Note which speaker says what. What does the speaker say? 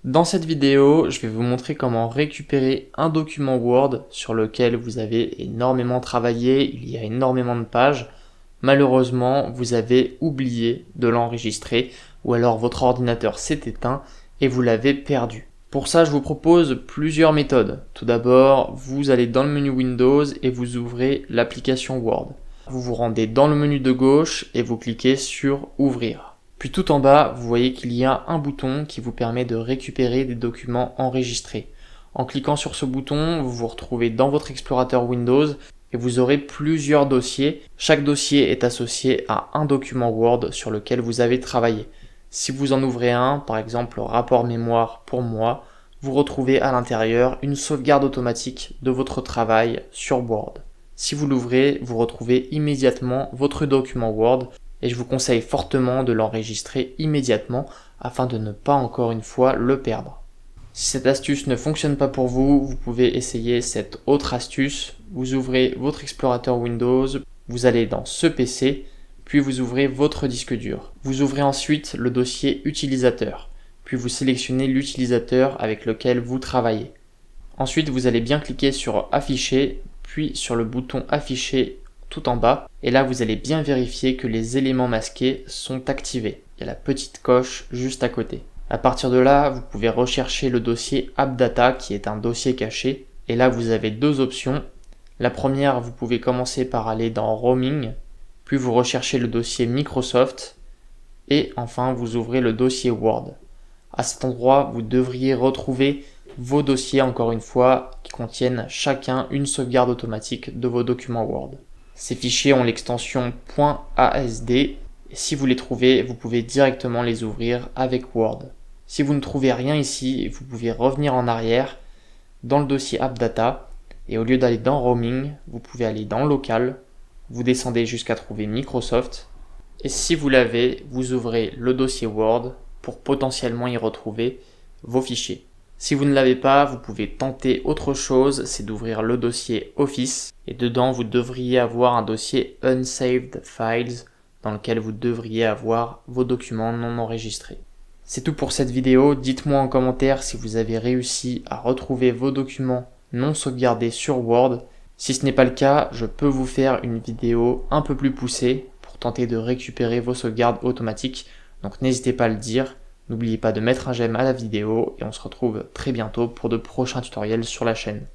Speaker 1: Dans cette vidéo, je vais vous montrer comment récupérer un document Word sur lequel vous avez énormément travaillé, il y a énormément de pages. Malheureusement, vous avez oublié de l'enregistrer ou alors votre ordinateur s'est éteint et vous l'avez perdu. Pour ça, je vous propose plusieurs méthodes. Tout d'abord, vous allez dans le menu Windows et vous ouvrez l'application Word. Vous vous rendez dans le menu de gauche et vous cliquez sur Ouvrir. Puis tout en bas, vous voyez qu'il y a un bouton qui vous permet de récupérer des documents enregistrés. En cliquant sur ce bouton, vous vous retrouvez dans votre explorateur Windows et vous aurez plusieurs dossiers. Chaque dossier est associé à un document Word sur lequel vous avez travaillé. Si vous en ouvrez un, par exemple rapport mémoire pour moi, vous retrouvez à l'intérieur une sauvegarde automatique de votre travail sur Word. Si vous l'ouvrez, vous retrouvez immédiatement votre document Word et je vous conseille fortement de l'enregistrer immédiatement afin de ne pas encore une fois le perdre. Si cette astuce ne fonctionne pas pour vous, vous pouvez essayer cette autre astuce. Vous ouvrez votre explorateur Windows, vous allez dans ce PC, puis vous ouvrez votre disque dur. Vous ouvrez ensuite le dossier utilisateur, puis vous sélectionnez l'utilisateur avec lequel vous travaillez. Ensuite, vous allez bien cliquer sur Afficher, puis sur le bouton Afficher tout en bas, et là vous allez bien vérifier que les éléments masqués sont activés. Il y a la petite coche juste à côté. À partir de là, vous pouvez rechercher le dossier AppData qui est un dossier caché, et là vous avez deux options. La première, vous pouvez commencer par aller dans Roaming, puis vous recherchez le dossier Microsoft, et enfin vous ouvrez le dossier Word. À cet endroit, vous devriez retrouver vos dossiers, encore une fois, qui contiennent chacun une sauvegarde automatique de vos documents Word. Ces fichiers ont l'extension .asd et si vous les trouvez, vous pouvez directement les ouvrir avec Word. Si vous ne trouvez rien ici, vous pouvez revenir en arrière dans le dossier AppData et au lieu d'aller dans Roaming, vous pouvez aller dans Local, vous descendez jusqu'à trouver Microsoft et si vous l'avez, vous ouvrez le dossier Word pour potentiellement y retrouver vos fichiers. Si vous ne l'avez pas, vous pouvez tenter autre chose, c'est d'ouvrir le dossier Office et dedans vous devriez avoir un dossier Unsaved Files dans lequel vous devriez avoir vos documents non enregistrés. C'est tout pour cette vidéo, dites-moi en commentaire si vous avez réussi à retrouver vos documents non sauvegardés sur Word. Si ce n'est pas le cas, je peux vous faire une vidéo un peu plus poussée pour tenter de récupérer vos sauvegardes automatiques, donc n'hésitez pas à le dire. N'oubliez pas de mettre un j'aime à la vidéo et on se retrouve très bientôt pour de prochains tutoriels sur la chaîne.